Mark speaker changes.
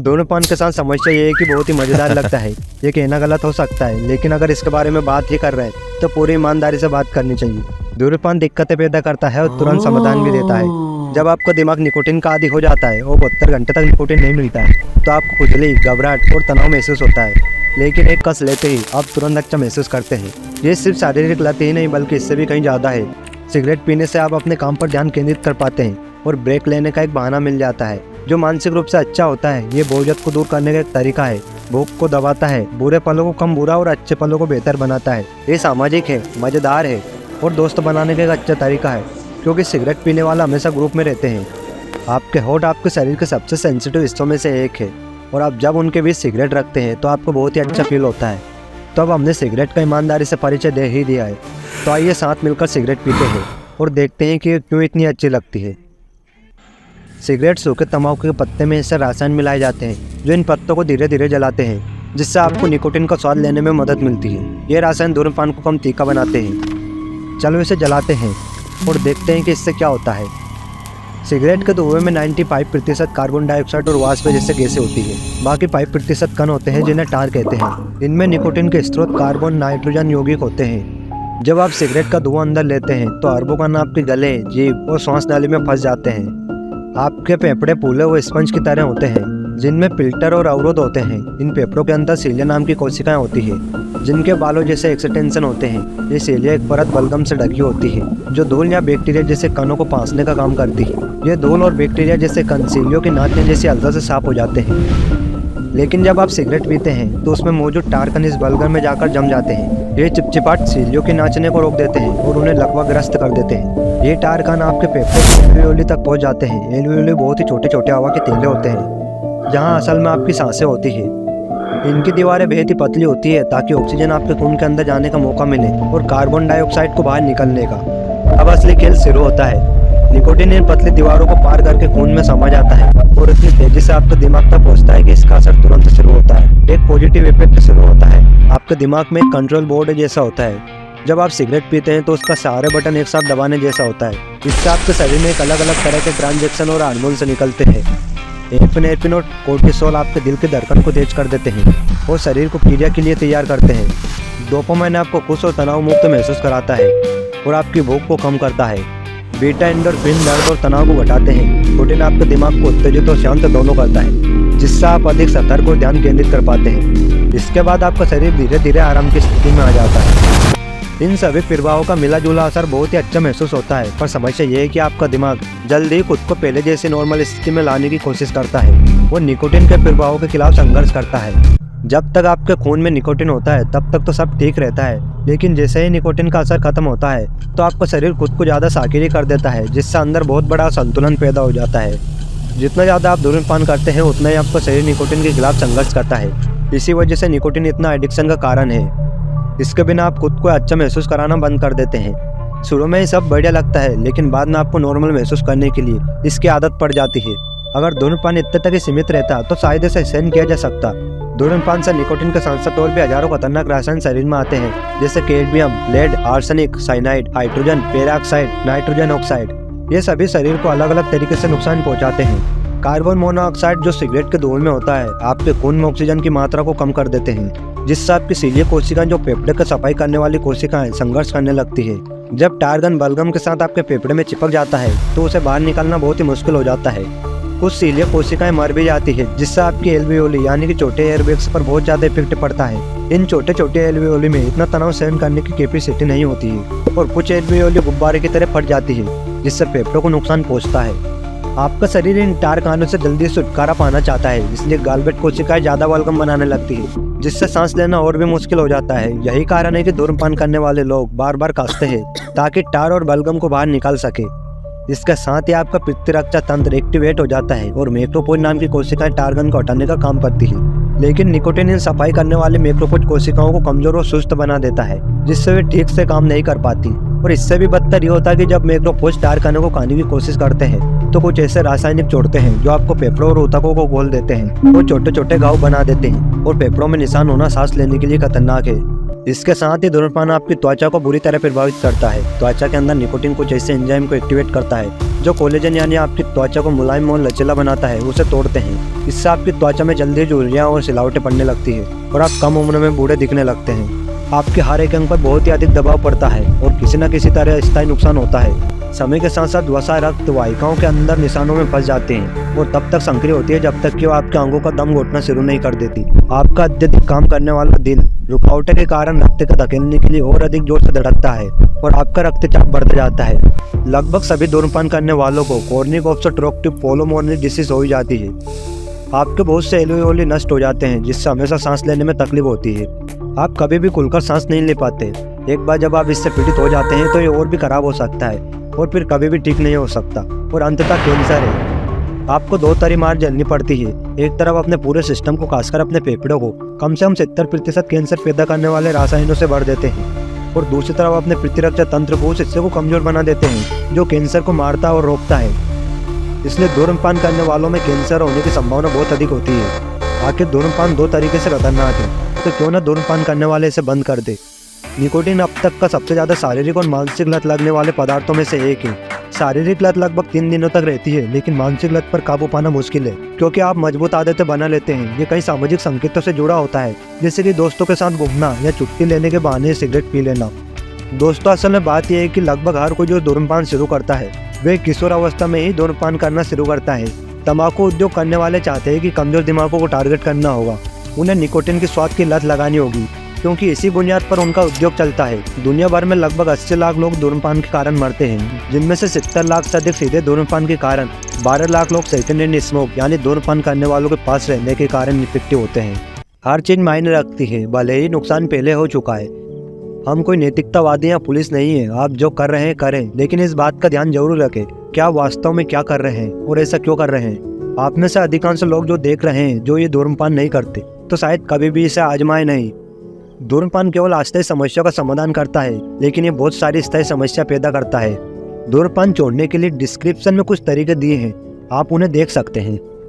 Speaker 1: धूम्रपान के साथ समस्या ये है कि बहुत ही मज़ेदार लगता है। ये कहना गलत हो सकता है, लेकिन अगर इसके बारे में बात ही कर रहे हैं तो पूरी ईमानदारी से बात करनी चाहिए। धूम्रपान दिक्कतें पैदा करता है और तुरंत समाधान भी देता है। जब आपका दिमाग निकोटिन का आदी हो जाता है और 72 घंटे तक निकोटिन नहीं मिलता है तो आपको खुजली, घबराहट और तनाव महसूस होता है। लेकिन एक कस लेते ही आप तुरंत अच्छा महसूस करते हैं। ये सिर्फ शारीरिक लत ही नहीं बल्कि इससे भी कहीं ज़्यादा है। सिगरेट पीने से आप अपने काम पर ध्यान केंद्रित कर पाते हैं और ब्रेक लेने का एक बहाना मिल जाता है, जो मानसिक रूप से अच्छा होता है। ये बोझत को दूर करने का एक तरीका है। भूख को दबाता है, बुरे पलों को कम बुरा और अच्छे पलों को बेहतर बनाता है। ये सामाजिक है, मज़ेदार है और दोस्त बनाने का एक अच्छा तरीका है, क्योंकि सिगरेट पीने वाला हमेशा ग्रुप में रहते हैं। आपके होठ आपके शरीर के सबसे सेंसिटिव हिस्सों में से एक है और आप जब उनके बीच सिगरेट रखते हैं तो आपको बहुत ही अच्छा फील होता है। तो अब हमने सिगरेट का ईमानदारी से परिचय दे ही दिया है, तो आइए साथ मिलकर सिगरेट पीते हैं और देखते हैं कि क्यों इतनी अच्छी लगती है। सिगरेट सूखे तंबाकू के पत्ते में ऐसे रसायन मिलाए जाते हैं जो इन पत्तों को धीरे धीरे जलाते हैं, जिससे आपको निकोटिन का स्वाद लेने में मदद मिलती है। ये रसायन धूम्रपान को कम तीखा बनाते हैं। चलो इसे जलाते हैं और देखते हैं कि इससे क्या होता है। सिगरेट के धुएं में 95% कार्बन डाइऑक्साइड और वाष्प जैसे गैसें होती है। बाकी 5% कण होते हैं जिन्हें टार कहते हैं। इनमें निकोटिन के स्रोत कार्बन, नाइट्रोजन यौगिक होते हैं। जब आप सिगरेट का धुआं अंदर लेते हैं तो अरबों कण आपके गले, जीभ और श्वास नाली में फंस जाते हैं। आपके फेफड़े फूले हुए स्पंज की तरह होते हैं जिनमें फिल्टर और अवरोध होते हैं। इन फेफड़ों के अंदर सीलिया नाम की कोशिकाएं होती है जिनके बालों जैसे एक्सटेंशन होते हैं। ये सीलिया एक परत बलगम से ढकी होती है जो धूल या बैक्टीरिया जैसे कणों को पासने का काम करती है। ये धूल और बैक्टीरिया जैसे कण सीलियों के नाचने जैसी हलचल से साफ हो जाते हैं। लेकिन जब आप सिगरेट पीते हैं तो उसमें मौजूद टार कण इस बलगम में जाकर जम जाते हैं। ये चिपचिपाहट सीलियों के नाचने को रोक देते हैं और उन्हें लकवाग्रस्त कर देते हैं। ये टार कण आपके फेफड़े एल्वियोली तक पहुंच जाते हैं। एल्वियोली बहुत ही छोटे छोटे हवा के तीले होते हैं जहां असल में आपकी सांसें होती है। इनकी दीवारें बेहद ही पतली होती है ताकि ऑक्सीजन आपके खून के अंदर जाने का मौका मिले और कार्बन डाइऑक्साइड को बाहर निकलने का। अब असली खेल शुरू होता है। निकोटिन इन पतली दीवारों को पार करके खून में समा जाता है और इतनी तेजी से आपके दिमाग तक पहुंचता है कि इसका असर तुरंत शुरू होता है। एक पॉजिटिव इफेक्ट शुरू होता है। आपके दिमाग में एक कंट्रोल बोर्ड जैसा होता है। जब आप सिगरेट पीते हैं तो उसका सारे बटन एक साथ दबाने जैसा होता है। इससे आपके शरीर में एक अलग अलग तरह के ट्रांजैक्शन और हार्मोन से निकलते हैं। एपिनेफ्रिन और कोर्टिसोल आपके दिल के धड़कन को तेज कर देते हैं और शरीर को क्रिया के लिए तैयार करते हैं। डोपामाइन आपको खुश और तनाव मुक्त महसूस कराता है और आपकी भूख को कम करता है। बीटा एंडोर्फिन दर्द और तनाव को घटाते हैं। निकोटिन आपके दिमाग को उत्तेजित और शांत दोनों करता है, जिससे आप अधिक सतर्क और ध्यान केंद्रित कर पाते हैं। इसके बाद आपका शरीर धीरे धीरे आराम की स्थिति में आ जाता है। इन सभी प्रभावों का मिला जुला असर बहुत ही अच्छा महसूस होता है, पर समस्या ये है कि आपका दिमाग जल्दी ही खुद को पहले जैसे नॉर्मल स्थिति में लाने की कोशिश करता है। वो निकोटिन के प्रभावों के खिलाफ संघर्ष करता है। जब तक आपके खून में निकोटिन होता है तब तक तो सब ठीक रहता है, लेकिन जैसे ही निकोटिन का असर खत्म होता है तो आपका शरीर खुद को ज़्यादा शाकिरी कर देता है, जिससे अंदर बहुत बड़ा संतुलन पैदा हो जाता है। जितना ज़्यादा आप धूम्रपान करते हैं उतना ही आपका शरीर निकोटिन के खिलाफ संघर्ष करता है। इसी वजह से निकोटिन इतना एडिक्शन का कारण है। इसके बिना आप खुद को अच्छा महसूस कराना बंद कर देते हैं। शुरू में ये सब बढ़िया लगता है, लेकिन बाद में आपको नॉर्मल महसूस करने के लिए इसकी आदत पड़ जाती है। अगर धूम्रपान इतने तक ही सीमित रहता तो शायद इसे सहन किया जा सकता। धूम्रपान से निकोटिन के साथ साथ और भी हजारों खतरनाक रसायन शरीर में आते हैं, जैसे cadmium, lead, arsenic, cyanide, hydrogen peroxide, nitrogen oxide. ये सभी शरीर को अलग अलग तरीके से नुकसान पहुंचाते हैं। कार्बन मोनोऑक्साइड जो सिगरेट के धुएं में होता है आपके खून में ऑक्सीजन की मात्रा को कम कर देते हैं, जिससे आपकी सीलिया कोशिकाएं जो फेफड़े की सफाई करने वाली कोशिकाएं संघर्ष करने लगती है। जब टारगन बलगम के साथ आपके फेफड़े में चिपक जाता है तो उसे बाहर निकालना बहुत ही मुश्किल हो जाता है। कुछ सीलिया कोशिकाएं मर भी जाती है, जिससे आपकी एल्वियोली यानी कि छोटे एयरबैग्स पर बहुत ज्यादा इफेक्ट पड़ता है। इन छोटे छोटे एल्वियोली में इतना तनाव सहन करने की कैपेसिटी नहीं होती है और कुछ एल्वियोली गुब्बारे की तरह फट जाती है, जिससे फेफड़ों को नुकसान पहुंचता है। आपका शरीर इन टार कणों से जल्दी छुटकारा पाना चाहता है, इसलिए गालबेट कोशिकाएं ज्यादा बलगम बनाने लगती है, जिससे सांस लेना और भी मुश्किल हो जाता है। यही कारण है कि धूम्रपान करने वाले लोग बार बार खांसते हैं ताकि टार और बलगम को बाहर निकाल सके। इसके साथ ही आपका प्रतिरक्षा तंत्र एक्टिवेट हो जाता है और मैक्रोफेज नाम की कोशिकाएं टारगन को हटाने का काम करती है। लेकिन निकोटिन इन सफाई करने वाली मैक्रोफेज कोशिकाओं को कमजोर और सुस्त बना देता है, जिससे वे ठीक से काम नहीं कर पाती। और इससे भी बदतर ये होता है कि जब मैक्रोफेज टार कणों को खाने की कोशिश करते हैं तो कुछ ऐसे रासायनिक छोड़ते हैं जो आपको फेफड़ों और ऊतकों को खोल देते हैं और छोटे छोटे घाव बना देते हैं और फेफड़ों में निशान होना सांस लेने के लिए खतरनाक है। इसके साथ ही धूम्रपान आपकी त्वचा को बुरी तरह प्रभावित करता है। त्वचा के अंदर निकोटीन कुछ ऐसे एंजाइम को एक्टिवेट करता है जो कोलेजन यानी आपकी त्वचा को मुलायम और लचीला बनाता है, उसे तोड़ते हैं। इससे आपकी त्वचा में जल्दी झुर्रियां और सिलावटें पड़ने लगती है और आप कम उम्र में बूढ़े दिखने लगते हैं। आपके हर एक अंग पर बहुत ही अधिक दबाव पड़ता है और किसी न किसी तरह स्थायी नुकसान होता है। समय के साथ साथ वसा रक्त वाहिकाओं के अंदर निशानों में फंस जाते हैं और तब तक सक्रिय होती है जब तक कि वो आपके अंगों का दम घोटना शुरू नहीं कर देती। आपका अत्यधिक काम करने वाला दिल रुकावटों के कारण रक्त को धकेलने के लिए और अधिक जोर से धड़कता है और आपका रक्तचाप बढ़ता जाता है। लगभग सभी धूम्रपान करने वालों को कॉर्निक ऑब्स्ट्रक्टिव पल्मोनरी डिसीज हो जाती है। आपके बहुत से एल्वियोली नष्ट हो जाते हैं जिससे हमेशा सांस लेने में तकलीफ होती है। आप कभी भी खुलकर सांस नहीं ले पाते। एक बार जब आप इससे पीड़ित हो जाते हैं तो ये और भी खराब हो सकता है और फिर कभी भी ठीक नहीं हो सकता और अंततः कैंसर है। आपको दो तरह मार झेलनी पड़ती है। एक तरफ अपने पूरे सिस्टम को, खासकर अपने फेफड़ों को कम से कम 70% कैंसर पैदा करने वाले रासायनों से भर देते हैं और दूसरी तरफ अपने प्रतिरक्षा तंत्र को, उस हिस्से को कमजोर बना देते हैं जो कैंसर को मारता और रोकता है। इसलिए धूम्रपान करने वालों में कैंसर होने की संभावना बहुत अधिक होती है। आखिर धूम्रपान दो तरीके से खतरनाक है, तो क्यों न धूम्रपान करने वाले इसे बंद कर दे। निकोटीन अब तक का सबसे ज़्यादा शारीरिक और मानसिक लत लगने वाले पदार्थों में से एक है। शारीरिक लत लगभग 3 दिनों तक रहती है, लेकिन मानसिक लत पर काबू पाना मुश्किल है क्योंकि आप मजबूत आदतें बना लेते हैं। ये कई सामाजिक संकेतों से जुड़ा होता है, जैसे कि दोस्तों के साथ घूमना या छुट्टी लेने के बहाने सिगरेट पी लेना। दोस्तों, असल में बात यह है कि लगभग हर कोई जो धूम्रपान शुरू करता है वे किशोर अवस्था में ही धूम्रपान करना शुरू करता है। तंबाकू उद्योग करने वाले चाहते हैं कि कमजोर दिमागों को टारगेट करना होगा। उन्हें निकोटीन के स्वाद की लत लगानी होगी क्योंकि इसी बुनियाद पर उनका उद्योग चलता है। दुनिया भर में लगभग 80 लाख लोग धूम्रपान के कारण मरते हैं, जिनमें से 70 लाख से अधिक सीधे धूम्रपान के कारण, 12 लाख लोग सेकेंड हैंड स्मोक यानी धूम्रपान करने वालों के पास रहने के कारण इफेक्टिव होते हैं। हर चीज मायने रखती है, भले ही नुकसान पहले हो चुका है। हम कोई नैतिकतावादी या पुलिस नहीं है। आप जो कर रहे हैं करें, लेकिन इस बात का ध्यान जरूर रखें कि आप वास्तव में क्या कर रहे हैं और ऐसा क्यों कर रहे हैं। आप में से अधिकांश लोग जो देख रहे हैं जो ये धूम्रपान नहीं करते, तो शायद कभी भी इसे आजमाए नहीं। धूम्रपान केवल अस्थायी समस्या का समाधान करता है, लेकिन ये बहुत सारी स्थायी समस्या पैदा करता है। धूम्रपान छोड़ने के लिए डिस्क्रिप्शन में कुछ तरीके दिए हैं, आप उन्हें देख सकते हैं।